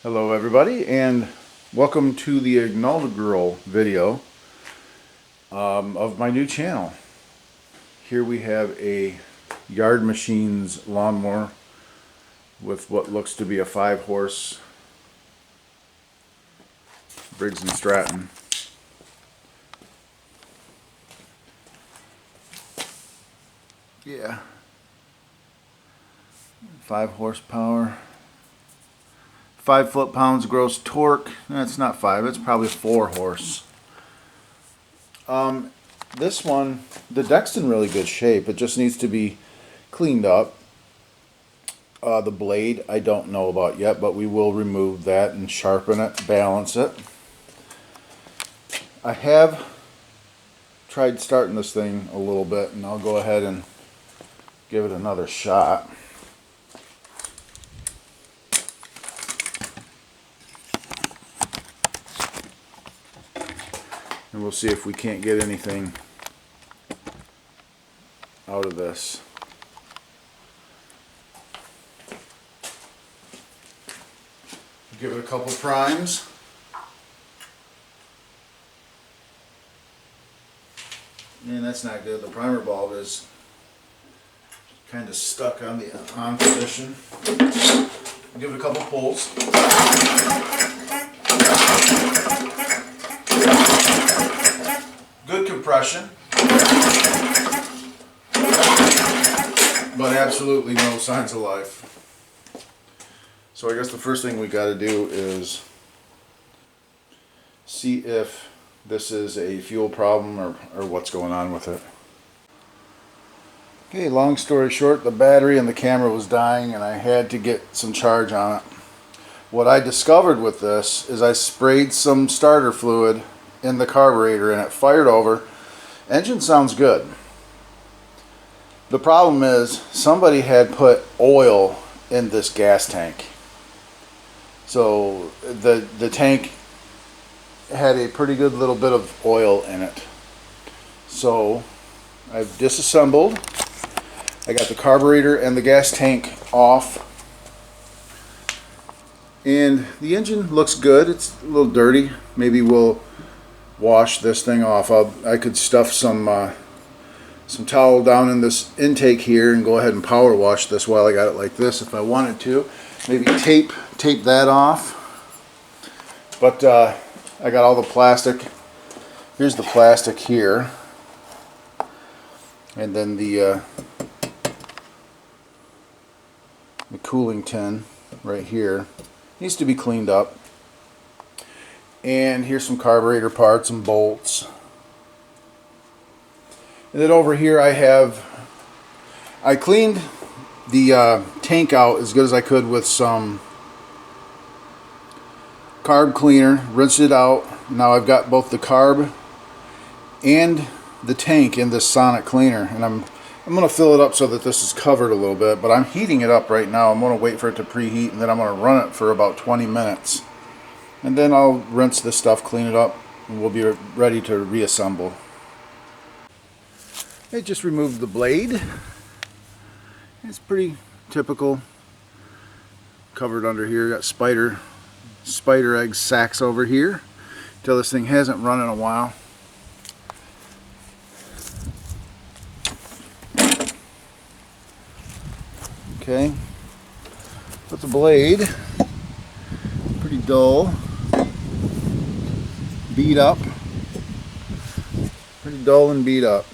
Hello everybody, and welcome to the inaugural video of my new channel. Here we have a Yard Machines lawnmower with what looks to be a 5-horse Briggs Stratton. Yeah, 5 horsepower. 5 foot-pounds gross torque. That's not 5, it's probably 4 horse. This one, the deck's in really good shape. It just needs to be cleaned up. The blade, I don't know about yet, but we will remove that and sharpen it, balance it. I have tried starting this thing a little bit, and I'll go ahead and give it another shot. And we'll see if we can't get anything out of this. Give it a couple primes. And that's not good. The primer bulb is kind of stuck on the on position. Give it a couple pulls. Good compression, but absolutely no signs of life. So I guess the first thing we got to do is see if this is a fuel problem or what's going on with it. Okay, long story short, the battery in the camera was dying and I had to get some charge on it. What I discovered with this is I sprayed some starter fluid in the carburetor and it fired over. Engine sounds good. The problem is somebody had put oil in this gas tank. So the tank had a pretty good little bit of oil in it. So I've disassembled. I got the carburetor and the gas tank off. And the engine looks good. It's a little dirty. Maybe we'll wash this thing off. I could stuff some towel down in this intake here and go ahead and power wash this while I got it like this if I wanted to. Maybe tape that off. But I got all the plastic. Here's the plastic here. And then the cooling tin right here needs to be cleaned up. And here's some carburetor parts and bolts. And then over here I cleaned the tank out as good as I could with some carb cleaner, rinsed it out. Now I've got both the carb and the tank in this sonic cleaner, and I'm going to fill it up so that this is covered a little bit, but I'm heating it up right now. I'm going to wait for it to preheat, and then I'm going to run it for about 20 minutes. And then I'll rinse this stuff, clean it up, and we'll be ready to reassemble. I just removed the blade. It's pretty typical. Covered under here, got spider egg sacks over here. Until this thing hasn't run in a while. Okay, put the blade, pretty dull, beat up, pretty dull and beat up.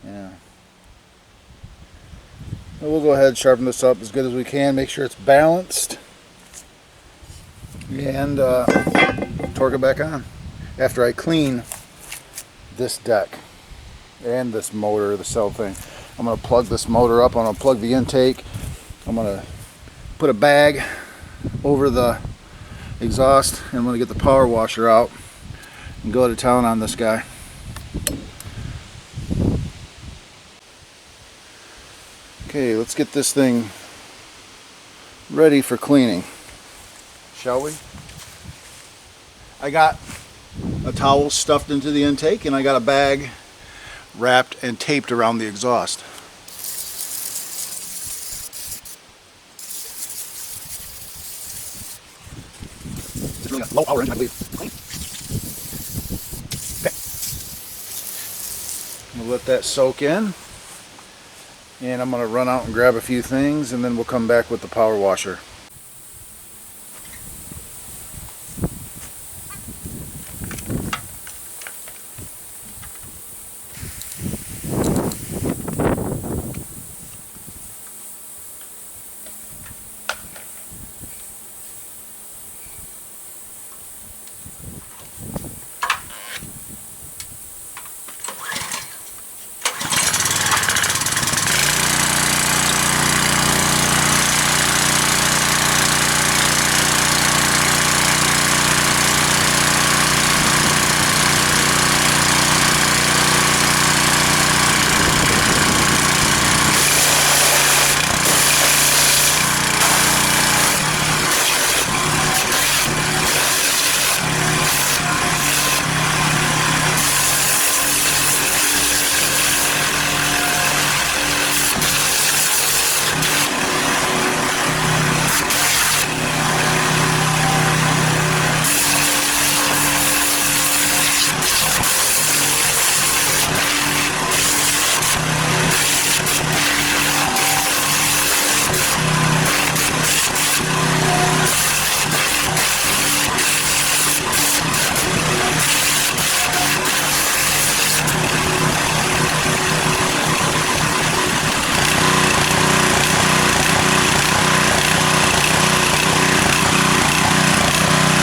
Yeah. So we'll go ahead and sharpen this up as good as we can, make sure it's balanced, and torque it back on after I clean this deck and this motor, the cell thing. I'm going to plug this motor up. I'm going to plug the intake. I'm going to put a bag over the exhaust, and I'm going to get the power washer out and go to town on this guy. Okay, let's get this thing ready for cleaning, shall we? I got a towel stuffed into the intake, and I got a bag wrapped and taped around the exhaust. It's really a low power engine, I believe. Okay. We'll let that soak in. And I'm going to run out and grab a few things, and then we'll come back with the power washer.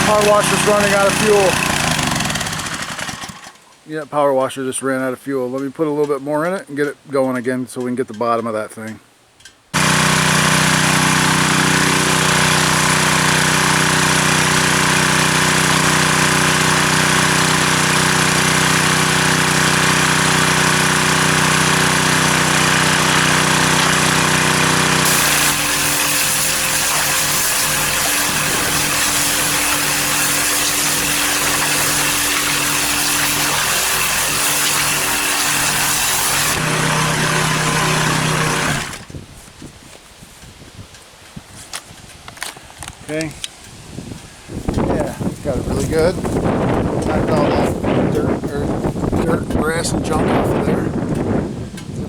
Power washer's running out of fuel. Yeah, power washer just ran out of fuel. Let me put a little bit more in it and get it going again so we can get the bottom of that thing. Okay, yeah, got it really good. Knocked all that dirt, grass, and junk off of there.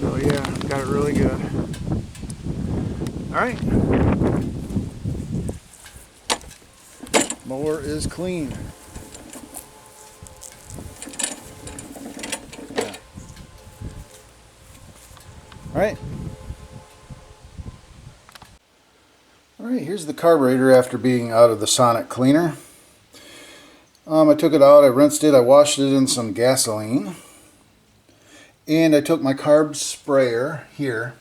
So yeah, got it really good. All right, mower is clean. Yeah. All right. Alright, here's the carburetor after being out of the sonic cleaner. I took it out, I rinsed it, I washed it in some gasoline. And I took my carb sprayer here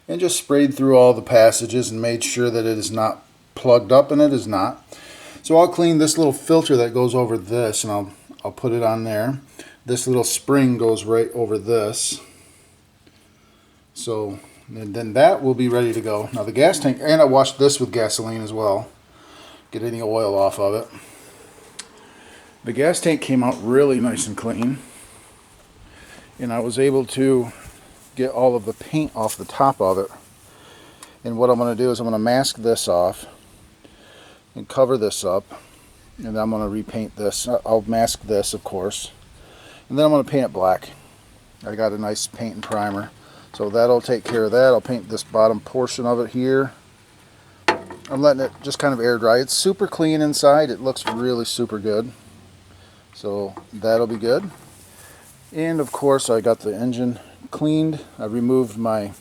and just sprayed through all the passages and made sure that it is not plugged up, and it is not. So I'll clean this little filter that goes over this, and I'll put it on there. This little spring goes right over this. So and then that will be ready to go. Now the gas tank, and I washed this with gasoline as well. Get any oil off of it. The gas tank came out really nice and clean. And I was able to get all of the paint off the top of it. And what I'm going to do is I'm going to mask this off and cover this up. And then I'm going to repaint this. I'll mask this, of course. And then I'm going to paint it black. I got a nice paint and primer. So that'll take care of that. I'll paint this bottom portion of it here. I'm letting it just kind of air dry. It's super clean inside. It looks really super good. So that'll be good. And of course I got the engine cleaned. I removed the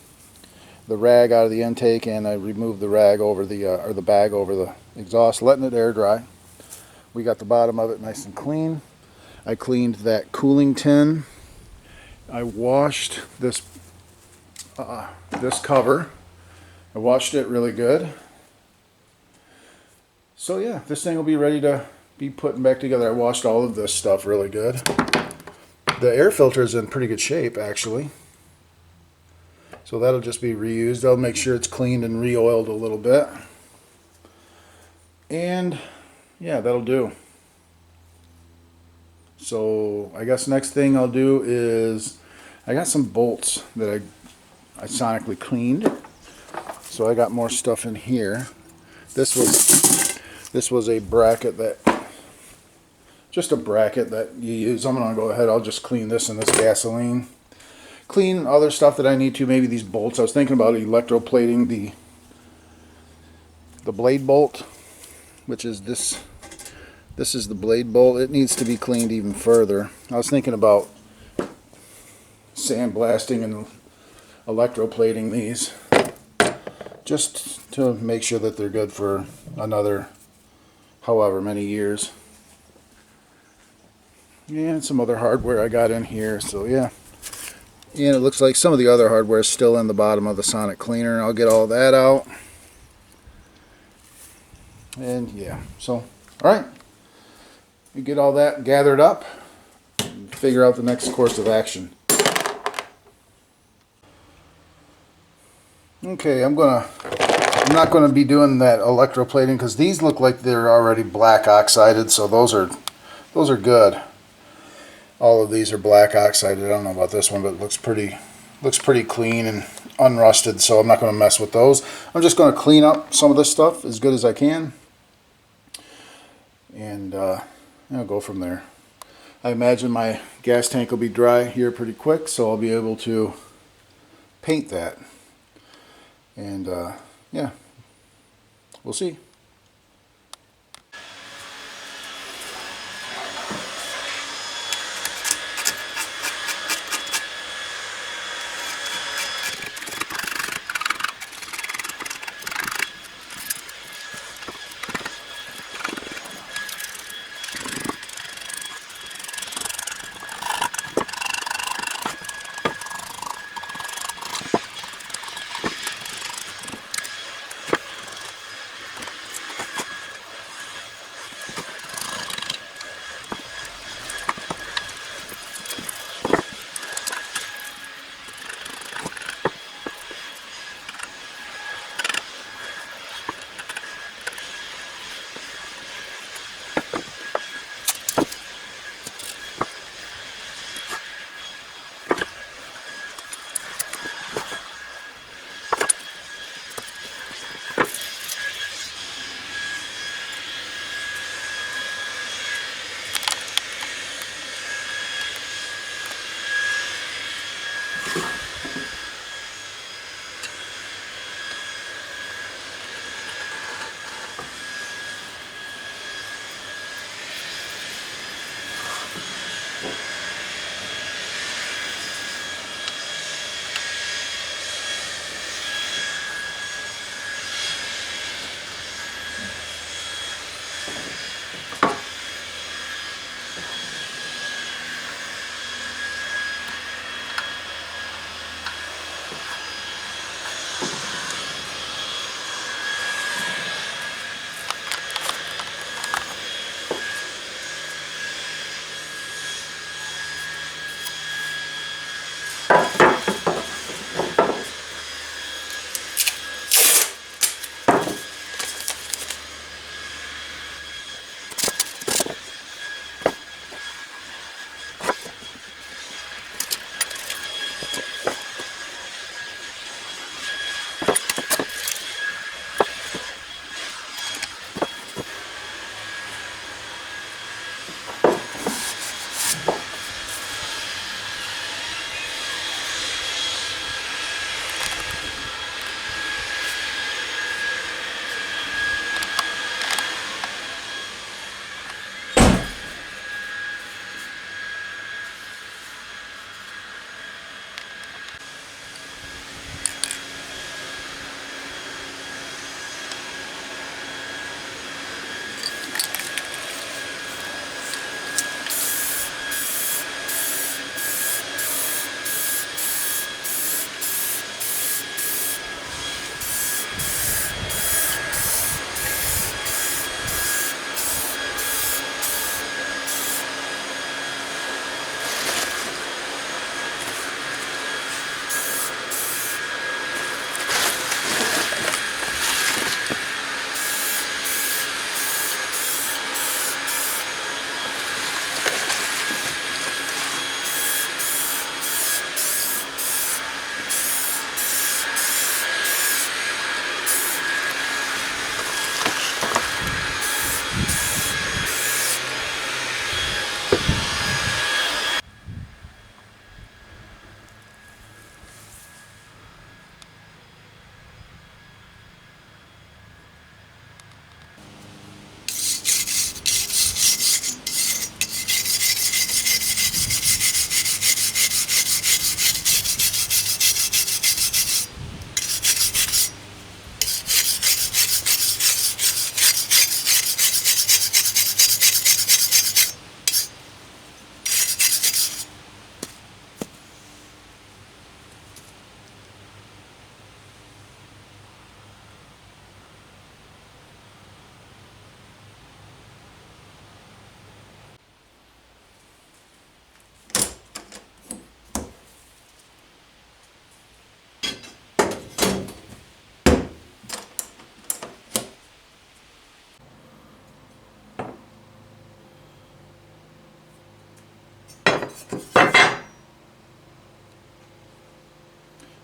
rag out of the intake, and I removed the rag over the bag over the exhaust, letting it air dry. We got the bottom of it nice and clean. I cleaned that cooling tin. I washed this cover. I washed it really good. So yeah, this thing will be ready to be putting back together. I washed all of this stuff really good. The air filter is in pretty good shape, actually. So that'll just be reused. I'll make sure it's cleaned and re-oiled a little bit. And yeah, that'll do. So I guess next thing I'll do is I got some bolts that I sonically cleaned. So I got more stuff in here. This was a bracket that, just a bracket that you use. I'm gonna go ahead, I'll just clean this in this gasoline. Clean other stuff that I need to, maybe these bolts. I was thinking about electroplating the blade bolt, which is this. This is the blade bolt. It needs to be cleaned even further. I was thinking about sandblasting and electroplating these, just to make sure that they're good for another however many years. And some other hardware I got in here, so yeah. And it looks like some of the other hardware is still in the bottom of the sonic cleaner. I'll get all that out. And yeah, so alright. We get all that gathered up and figure out the next course of action. Okay, I'm not gonna be doing that electroplating because these look like they're already black oxided, so those are good. All of these are black oxided. I don't know about this one, but it looks pretty clean and unrusted, so I'm not going to mess with those. I'm just going to clean up some of this stuff as good as I can, and I'll go from there. I imagine my gas tank will be dry here pretty quick, so I'll be able to paint that. And yeah, we'll see.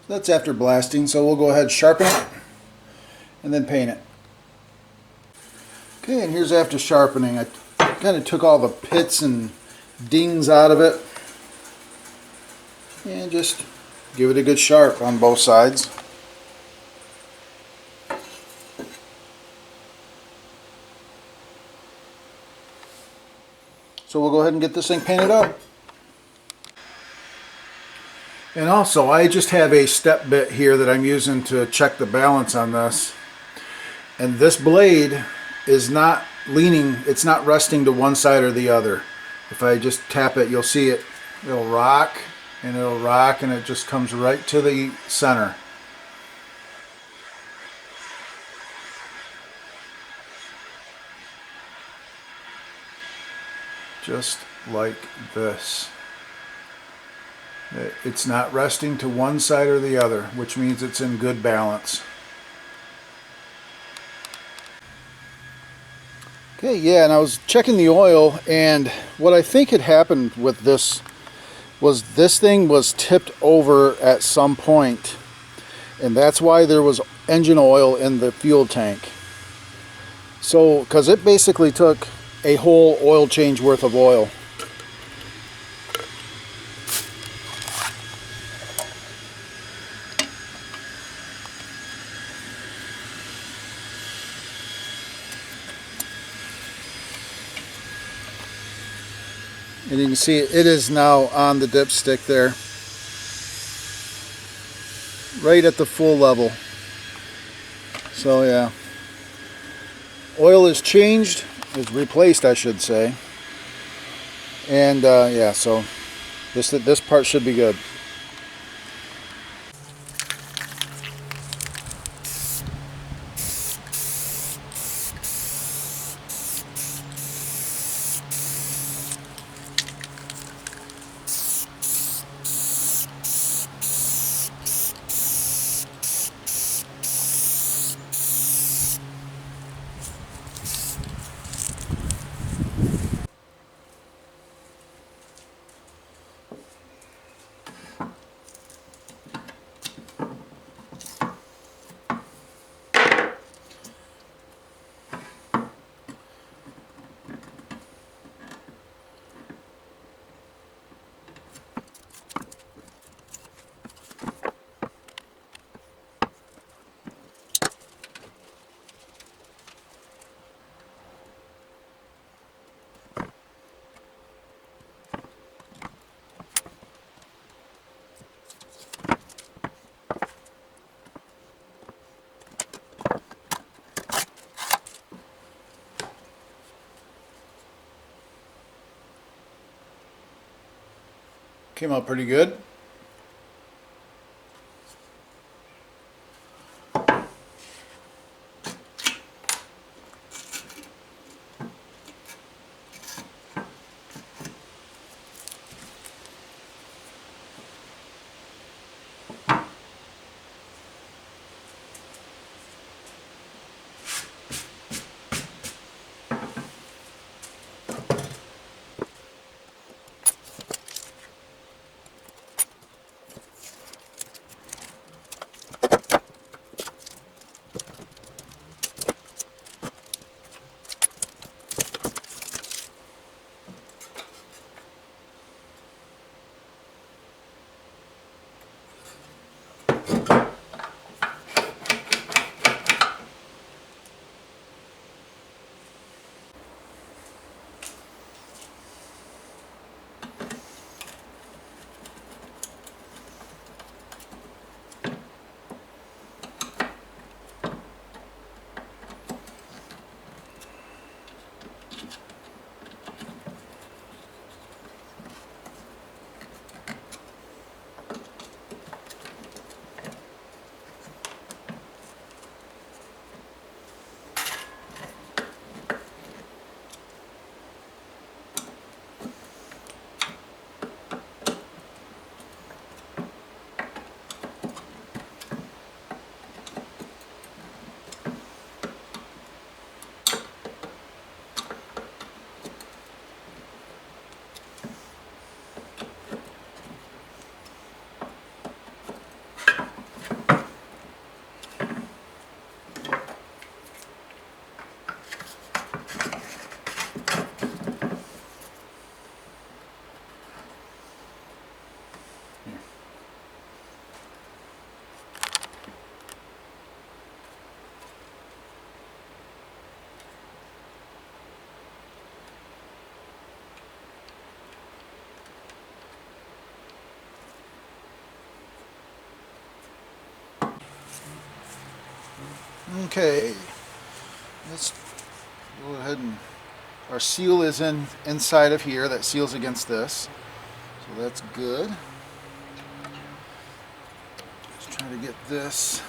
That's after blasting, so we'll go ahead and sharpen it and then paint it. Okay, and here's after sharpening. I kind of took all the pits and dings out of it and just give it a good sharp on both sides. So we'll go ahead and get this thing painted up. And also, I just have a step bit here that I'm using to check the balance on this. And this blade is not leaning, it's not resting to one side or the other. If I just tap it, you'll see it, it'll rock and it just comes right to the center. Just like this. It's not resting to one side or the other, which means it's in good balance. Okay, yeah, and I was checking the oil, and what I think had happened with this was this thing was tipped over at some point, and that's why there was engine oil in the fuel tank. So, because it basically took a whole oil change worth of oil. And you can see it is now on the dipstick there, right at the full level. So yeah, oil is changed, is replaced I should say, and yeah, so this part should be good. Came out pretty good. Okay, let's go ahead and our seal is inside of here. That seals against this, so that's good. Let's try to get this.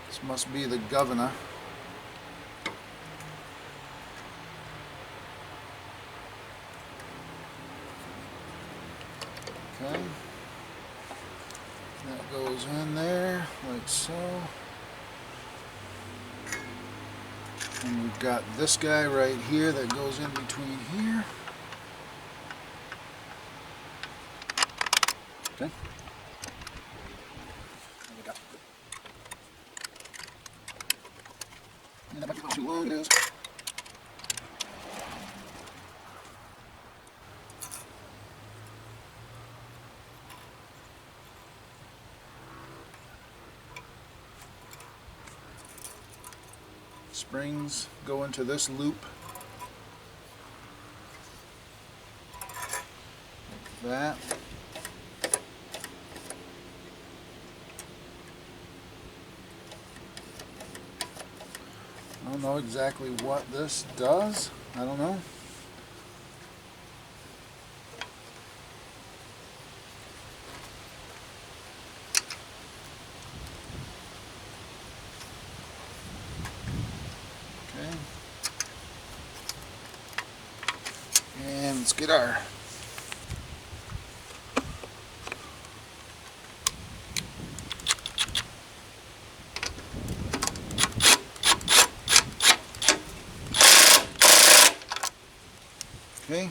This must be the governor. Okay, that goes in there like so. And we've got this guy right here that goes in between here. Okay. There we go. And that might be a little too long, it is. Springs go into this loop like that. I don't know exactly what this does. I don't know. Okay. And let's get our okay.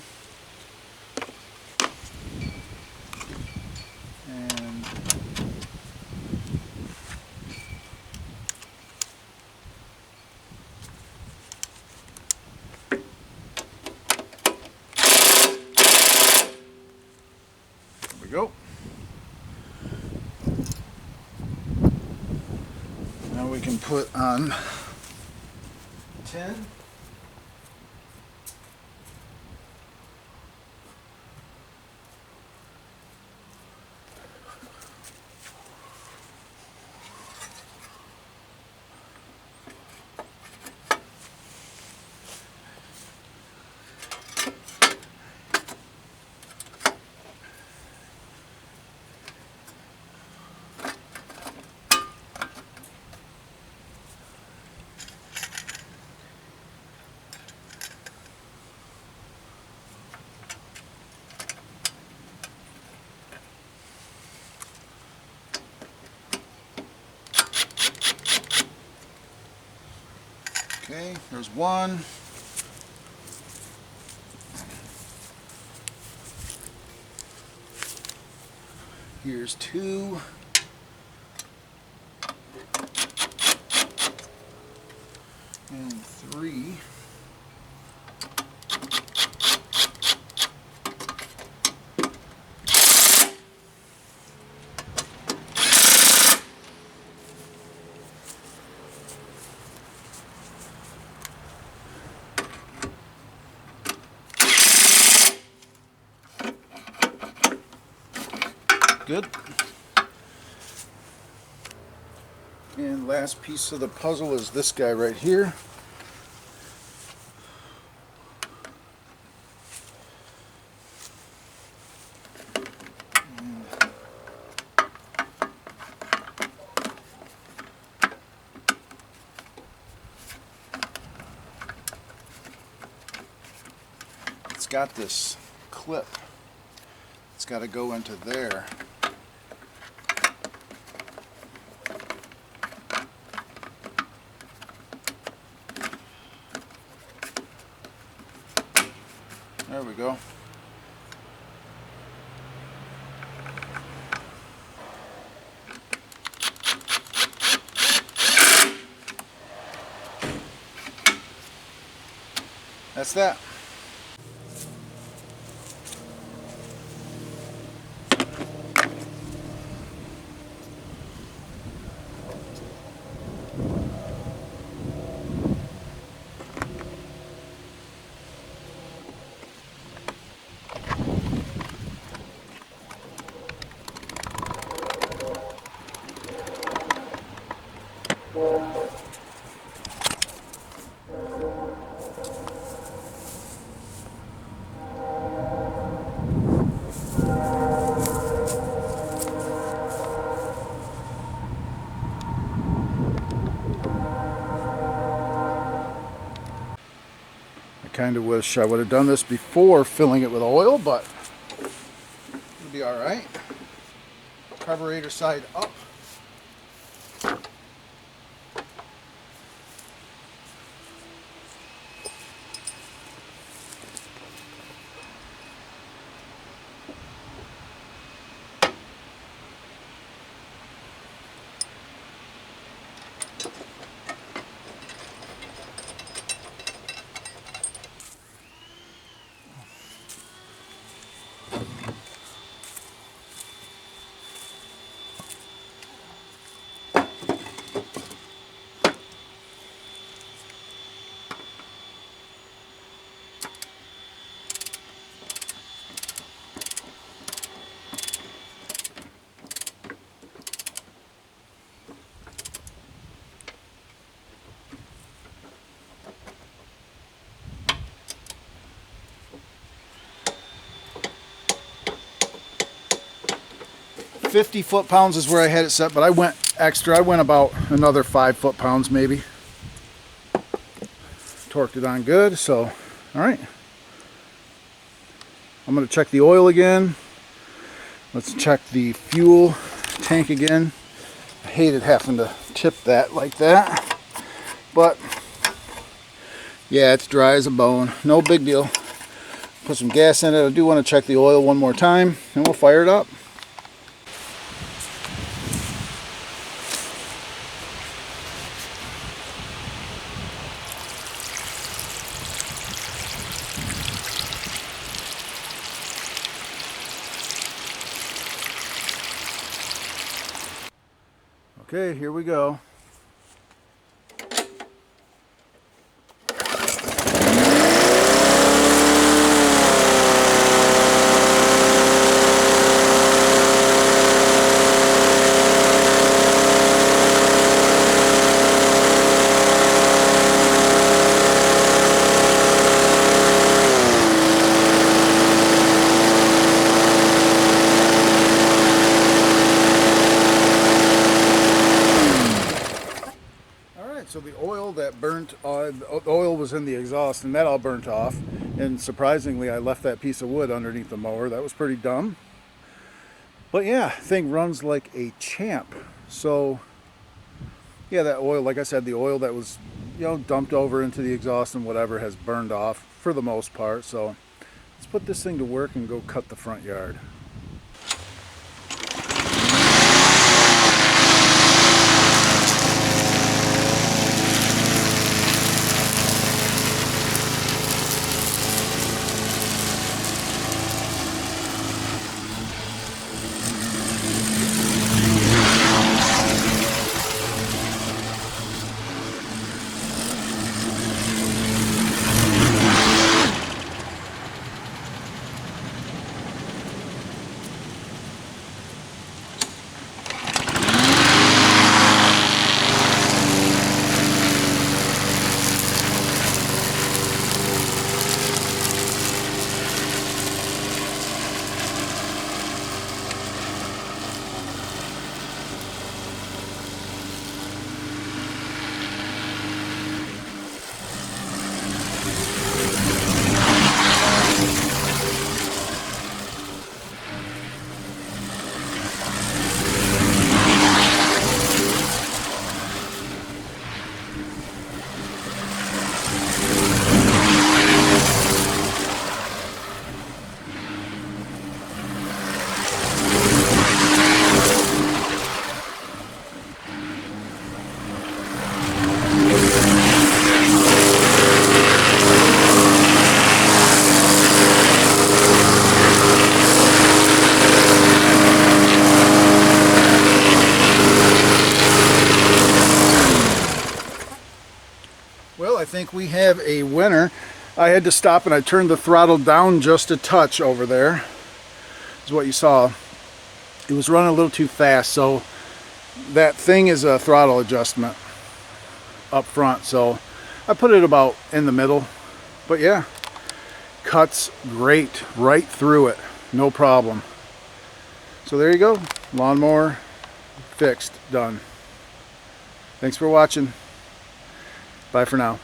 And there we go. Now we can put on 10. Okay, there's one. Here's two. And three. Good. And last piece of the puzzle is this guy right here. It's got this clip. It's got to go into there. There we go. That's that. kind of wish I would have done this before filling it with oil, but it'll be all right. Carburetor side up. "50 foot-pounds is where I had it set, but I went extra. I went about another 5 foot-pounds maybe. Torqued it on good, so all right. I'm going to check the oil again. Let's check the fuel tank again. I hated having to tip that like that, but yeah, it's dry as a bone. No big deal. Put some gas in it. I do want to check the oil one more time, and we'll fire it up. Okay, here we go. So the oil that burnt, the oil was in the exhaust, and that all burnt off. And surprisingly, I left that piece of wood underneath the mower. That was pretty dumb. But yeah, thing runs like a champ. So yeah, that oil, like I said, the oil that was, dumped over into the exhaust and whatever has burned off for the most part. So let's put this thing to work and go cut the front yard. Well, I think we have a winner. I had to stop and I turned the throttle down just a touch over there. Is what you saw. It was running a little too fast, so that thing is a throttle adjustment up front. So I put it about in the middle. But yeah, cuts great right through it. No problem. So there you go. Lawnmower fixed. Done. Thanks for watching. Bye for now.